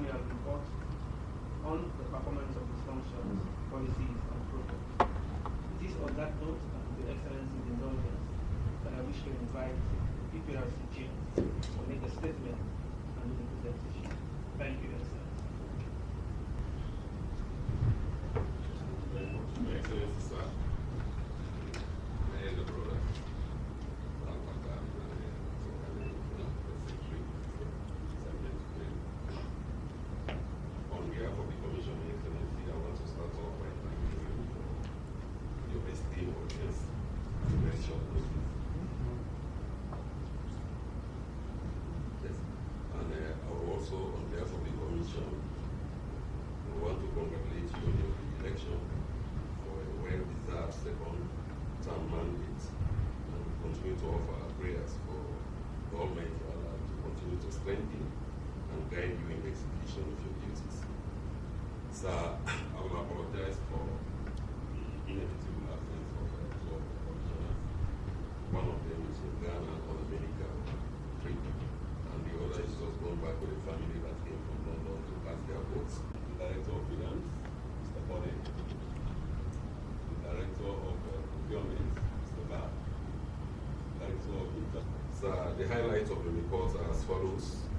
annual report on the performance of its functions, policies, and programs. It is on that note, and with Your Excellency's indulgence, that I wish to invite the Pprc Chair to make a statement and do the presentation. Thank you, Your Excellency. Your Excellency, sir, my elder brother, on behalf of the Commission, Your Excellency, I want to start off by thanking you for your esteemed audience and very short notice. Yes. And I will also, on behalf of the Commission, we want to congratulate you on your election for a well-deserved second-term mandate, and we continue to offer our prayers for the Almighty Allah to continue to strengthen and guide you in the execution of your duties. Sir, I will apologize for the inevitable absence of two of the commissioners. One of them is in Ghana on a medical trip, and the other is just going back with a family that came from London to pass their votes. The Director of Finance, Mr. Bonnet, the Director of Procurement, Mr. Bar, Director of Sir, the highlights of the report are as follows.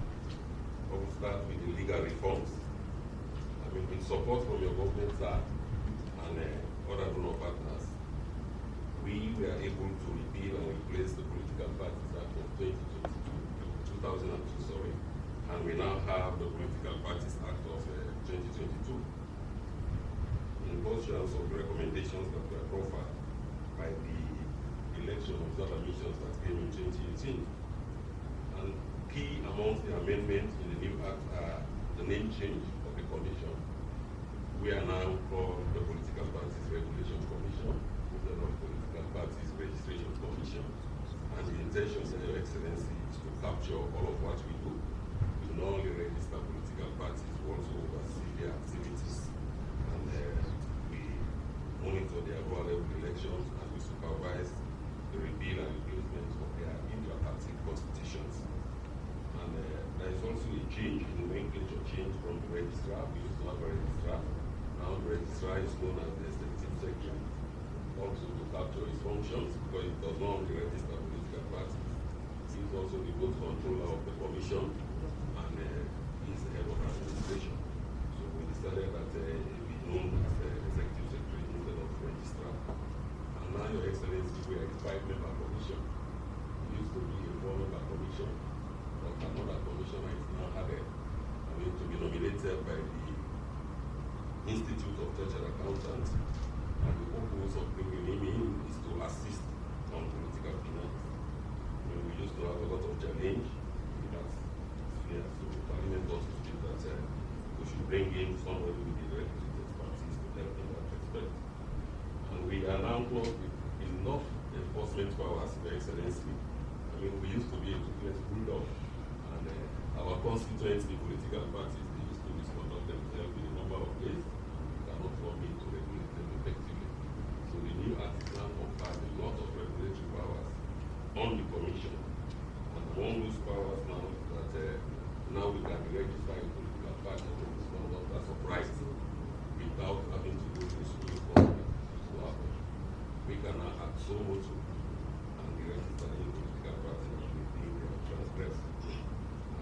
I will start with the legal reforms. I mean, with support from your government, sir, and other donor partners, we were able to repeal and replace the Political Parties Act of 2002, and we now have the Political Parties Act of 2022. In pursuance of the recommendations that were proffered by the election observer missions that came in 2018, and key amongst the amendments in the new act are the name change of the commission. We are now called the Political Parties Regulation Commission instead of Political Parties Registration Commission. And the intention, Your Excellency, is to capture all of what we do. We not only register political parties, we also oversee their activities. And we monitor their local elections, and we supervise the repeal and replacement of their intra-party constitutions. And there is also a change in the nomenclature change from the registrar. We used to have a registrar. Now the registrar is known as the executive secretary, also to capture his functions because it does not only register political parties. He is also the vote controller of the commission, and he is the head of administration. So we decided that he be known as the executive secretary instead of registrar. And now, Your Excellency, we are a 5-member commission. It used to be a 4-member commission, but another commissioner is now added. I mean, to be nominated by the Institute of Chartered Accountants, and the purpose of bringing him in is to assist on political finance. I mean, we used to have a lot of challenge in that sphere, so Parliament also feel that we should bring in somebody with the requisite expertise to help in that respect. And we are now close with enough enforcement powers, Your Excellency. I mean, we used to be a toothless bulldog, and our constituents, the political parties, they used to misconduct themselves in a number of ways. We cannot form it to regulate them effectively. So the new act is now confers a lot of regulatory powers on the commission. And among those powers now is that now we can register a political party to misconduct as of right without having to go to the school government to happen. We can now act so much and register a political party that we think they have transgressed.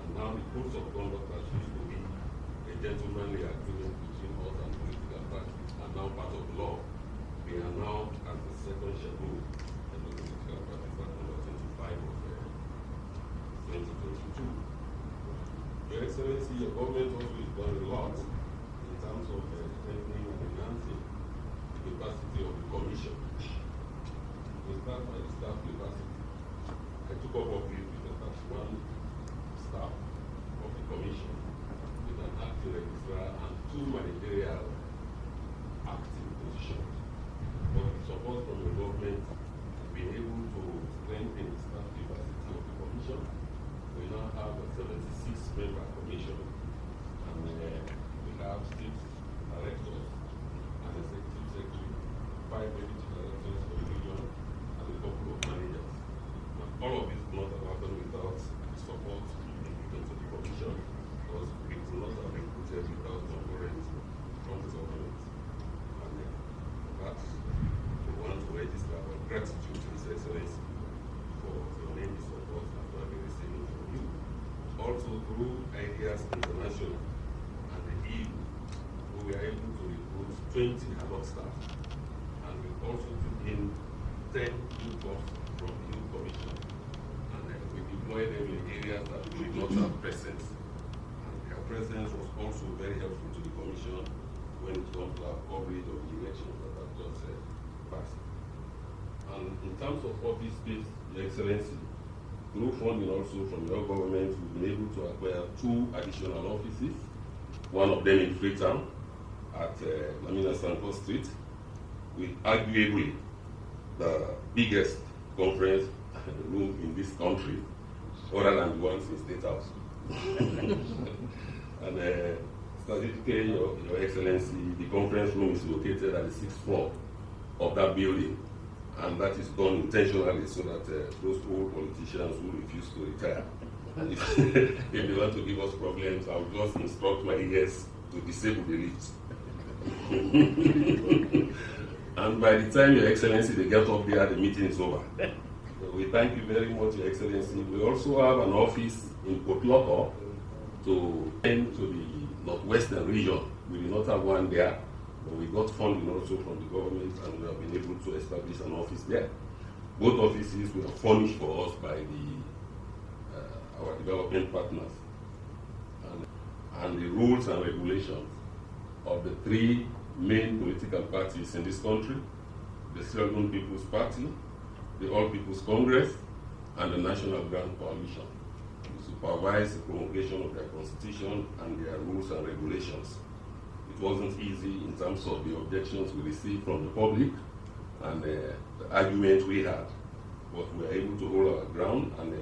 And now the codes of conduct that used to be a gentlemanly agreement between us and political parties are now part of law. We are now at the second schedule in the Political Parties Act number 25 of 2022. Your Excellency, your government also has done a lot in terms of strengthening and enhancing the capacity of the Commission. We start by the staff capacity. I took up office with the 31 staff of the Commission, with an acting registrar and 2 managerial acting positions. But with support from the government, we've been able to strengthen the staff capacity of the Commission. We now have a 76-member Commission, and we have 6 directors and executive secretary, 5 deputy directors for the region, and a couple of managers. And all of this could not have happened without the support given to the Commission, because we could not have also through Ideas International and the EU, we were able to recruit 20 ad hoc staff, and we also took in 10 new corps from the EU Commission, and we deployed them in areas that we did not have presence. And their presence was also very helpful to the Commission when it comes to our coverage of the elections that have just passed. And in terms of office space, Your Excellency, through funding also from your government, we've been able to acquire 2 additional offices, one of them in Freetown at Lamina Sanko Street, with arguably the biggest conference room in this country, other than the ones in State House. And strategically, your Excellency, the conference room is located at the 6th floor of that building, and that is done intentionally so that those old politicians who refuse to retire, if they want to give us problems, I'll just instruct my ES to disable the lift. And by the time, Your Excellency, they get up there, the meeting is over. So we thank you very much, Your Excellency. We also have an office in Kotloko to tend to the northwestern region. We did not have one there, but we got funding also from the government, and we have been able to establish an office there. Both offices were furnished for us by our development partners. And the rules and regulations of the 3 main political parties in this country, the Salone People's Party, the All People's Congress, and the National Grand Coalition, to supervise the promulgation of their constitution and their rules and regulations. It wasn't easy in terms of the objections we received from the public and the argument we had, but we were able to hold our ground, and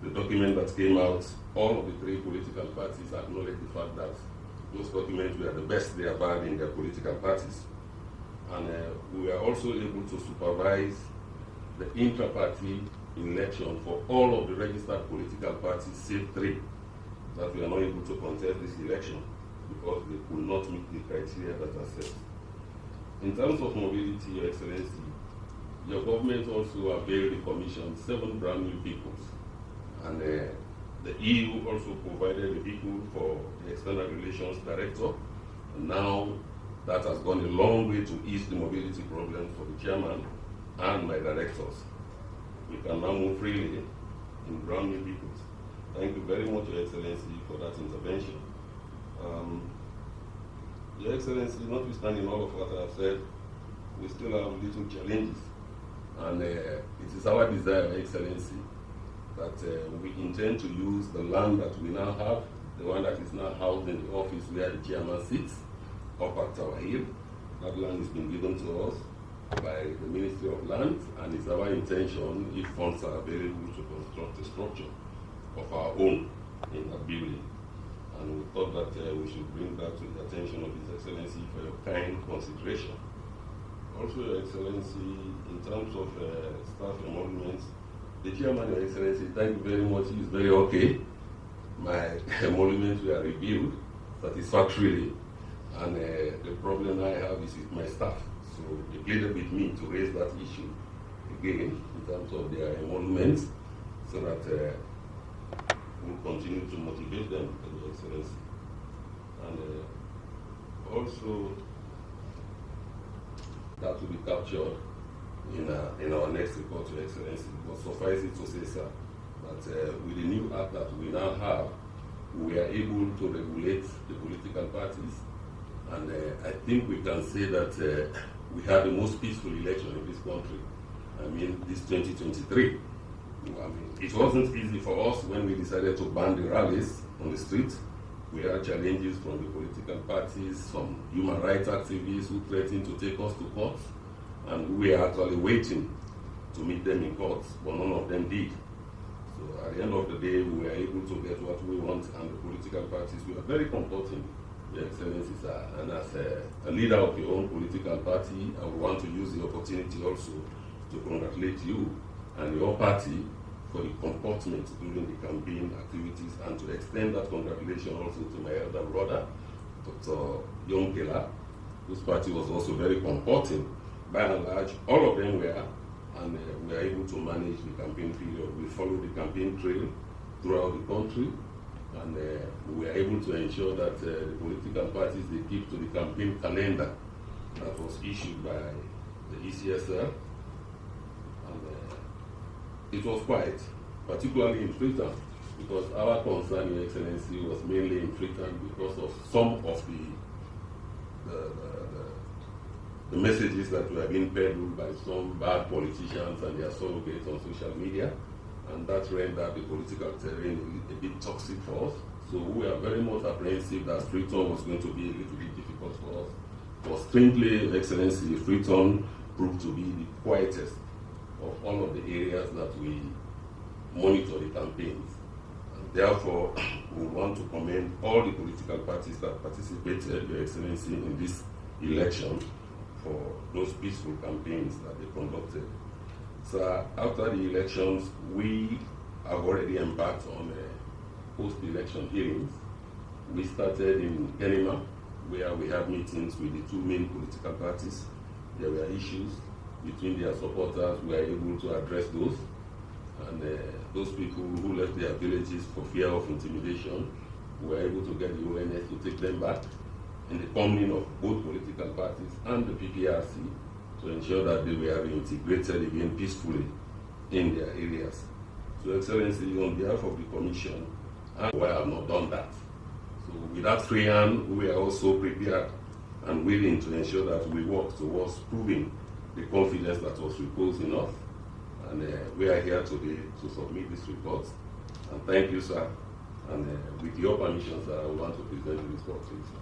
the document that came out, all of the 3 political parties acknowledged the fact that those documents were the best they have had in their political parties. And we were also able to supervise the intra-party election for all of the registered political parties, save 3, that we are not able to contest this election because they could not meet the criteria that are set. In terms of mobility, Your Excellency, your government also availed the Commission 7 brand new vehicles, and the EU also provided a vehicle for the External Relations Director, and now that has gone a long way to ease the mobility problems for the chairman and my directors. We can now move freely in brand new vehicles. Thank you very much, Your Excellency, for that intervention. Your Excellency, notwithstanding all of what I have said, we still have little challenges. And it is our desire, Your Excellency, that we intend to use the land that we now have, the one that is now housed in the office where the chairman sits, up at Tower Hill. That land has been given to us by the Ministry of Lands, and it's our intention, if funds are available, to construct a structure of our own in that building. And we thought that we should bring that to the attention of His Excellency for your kind consideration. Also, Your Excellency, in terms of staff emoluments, the chairman, Your Excellency, thank you very much. He is very okay. My emoluments were reviewed satisfactorily, and the problem I have is with my staff. So they pleaded with me to raise that issue again in terms of their emoluments, so that we'll continue to motivate them, Your Excellency. And also, that will be captured in our next report, Your Excellency. But suffice it to say, sir, that with the new act that we now have, we are able to regulate the political parties, and I think we can say that we had the most peaceful election in this country. I mean, this 2023. I mean, it wasn't easy for us when we decided to ban the rallies on the street. We had challenges from the political parties, some human rights activists who threatened to take us to court, and we were actually waiting to meet them in court, but none of them did. So at the end of the day, we were able to get what we want, and the political parties were very comforting, Your Excellency, sir. And as a leader of your own political party, I would want to use the opportunity also to congratulate you and your party for the comportment during the campaign activities, and to extend that congratulation also to my elder brother, Dr. Yonkela, whose party was also very comporting. By and large, all of them were, and we were able to manage the campaign period. We followed the campaign trail throughout the country, And we were able to ensure that the political parties, they keep to the campaign calendar that was issued by the ECSL. And it was quiet, particularly in Freetown, because our concern, Your Excellency, was mainly in Freetown because of some of the messages that were being peddled by some bad politicians and their surrogates on social media, and that rendered the political terrain a bit toxic for us. So we are very much apprehensive that Freetown was going to be a little bit difficult for us. But strangely, Your Excellency, Freetown proved to be the quietest of all of the areas that we monitor the campaigns. And therefore, we want to commend all the political parties that participated, Your Excellency, in this election for those peaceful campaigns that they conducted. So after the elections, we have already embarked on post-election hearings. We started in Kenema, where we had meetings with the two main political parties. There were issues between their supporters. We were able to address those. And those people who left their villages for fear of intimidation, we were able to get the ONS to take them back in the coming of both political parties and the Pprc to ensure that they were reintegrated again peacefully in their areas. So, Excellency, on behalf of the Commission, we have not done that. So with that free hand, we are also prepared and willing to ensure that we work towards proving the confidence that was reposed in us. And we are here today to submit this report. And thank you, sir. And with your permission, sir, I want to present the report to you, sir.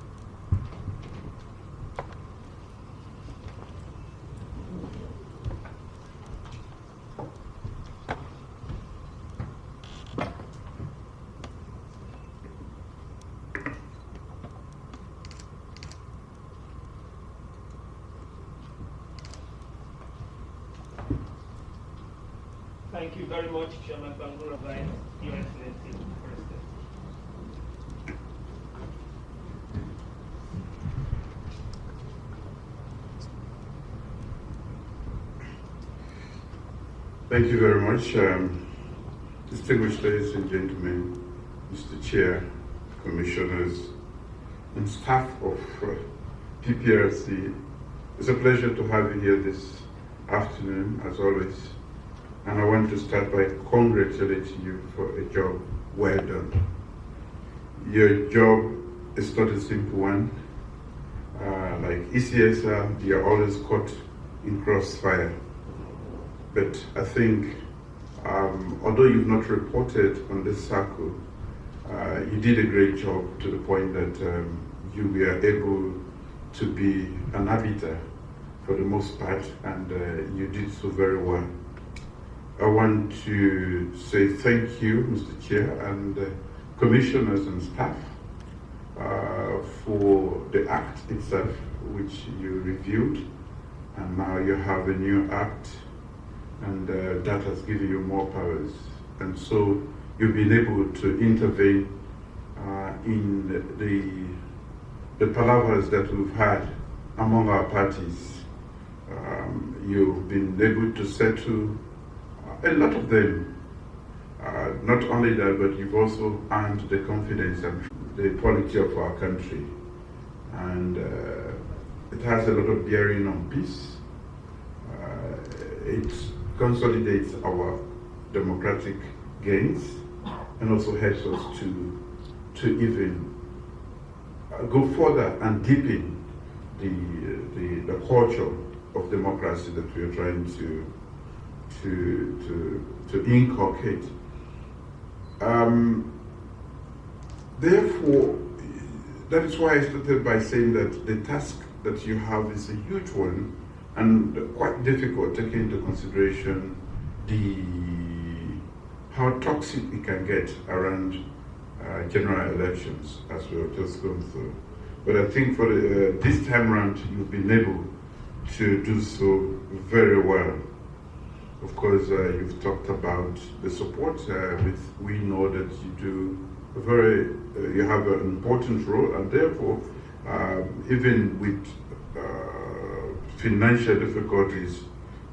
Thank you very much, Chairman Bangura Vice, Your Excellency, President. Thank you very much. Distinguished ladies and gentlemen, Mr. Chair, Commissioners, and staff of Pprc, it's a pleasure to have you here this afternoon, as always. And I want to start by congratulating you for a job well done. Your job is not a simple one. Like ECSR, you're always caught in crossfire. But I think, although you've not reported on this circle, you did a great job to the point that you were able to be an arbiter for the most part, and you did so very well. I want to say thank you, Mr. Chair, and commissioners and staff for the act itself, which you reviewed, and now you have a new act, and that has given you more powers. And so you've been able to intervene in the palavers that we've had among our parties. You've been able to settle a lot of them. Not only that, but you've also earned the confidence and the quality of our country. And it has a lot of bearing on peace. It consolidates our democratic gains and also helps us to even go further and deepen the culture of democracy that we are trying to inculcate. Therefore, that is why I started by saying that the task that you have is a huge one and quite difficult, taking into consideration how toxic it can get around general elections, as we have just gone through. But I think for this time around, you've been able to do so very well. Of course, you've talked about the support. We know that you do you have an important role, and therefore, even with financial difficulties,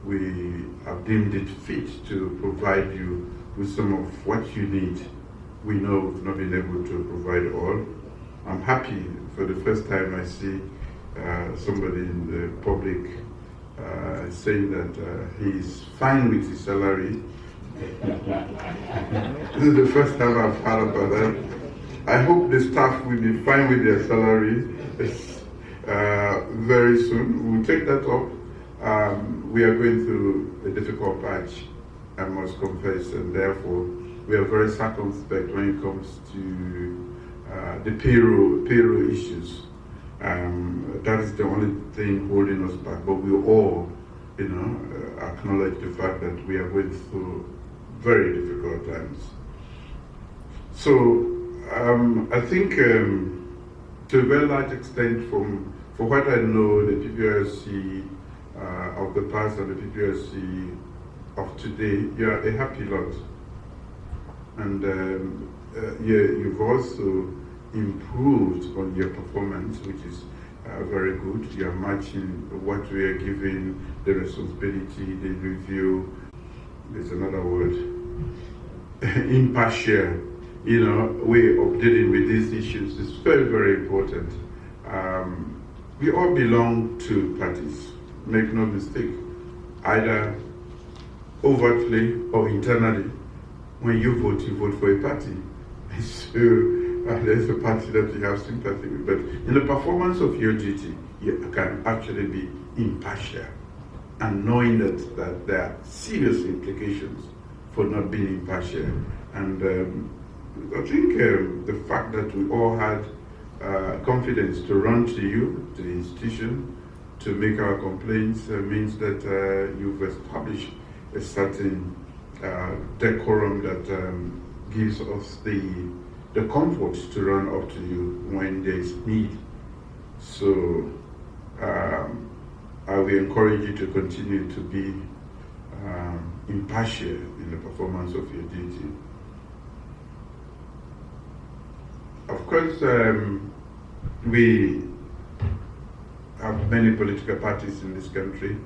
we have deemed it fit to provide you with some of what you need we know we've not been able to provide all. I'm happy for the first time I see somebody in the public saying that he's fine with his salary. This is the first time I've heard about that. I hope the staff will be fine with their salary very soon. We'll take that up. We are going through a difficult patch, I must confess, and therefore we are very circumspect when it comes to the payroll issues. That is the only thing holding us back. But we all, acknowledge the fact that we are going through very difficult times. So I think to a very large extent, from what I know, the Pprc of the past and the Pprc of today, you're a happy lot. And you've also improved on your performance, which is very good. You're matching what we are giving, the responsibility, the review. There's another word, impartial, way of dealing with these issues is very, very important. We all belong to parties, make no mistake, either overtly or internally. When you vote for a party. So there's a party that you have sympathy with. But in the performance of your duty, you can actually be impartial and knowing that there are serious implications for not being impartial. And I think the fact that we all had confidence to run to you, to the institution, to make our complaints means that you've established a certain decorum that gives us the comfort to run up to you when there is need. So I will encourage you to continue to be impartial in the performance of your duty. Of course, we have many political parties in this country.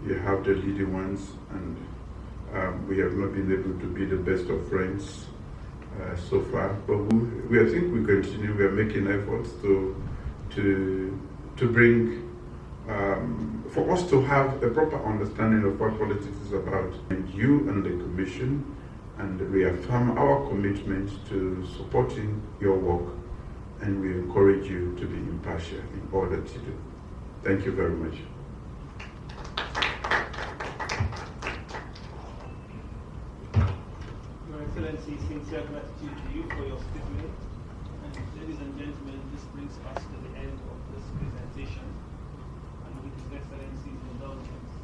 You have the leading ones, and we have not been able to be the best of friends so far. But I think we continue. We are making efforts to bring, for us to have a proper understanding of what politics is about. And you and the Commission, and reaffirm our commitment to supporting your work, and we encourage you to be impartial in all that you do. Thank you very much. Your Excellency, sincere gratitude to you for your statement. And ladies and gentlemen, this brings us to the end of this presentation. And with His Excellency's indulgence,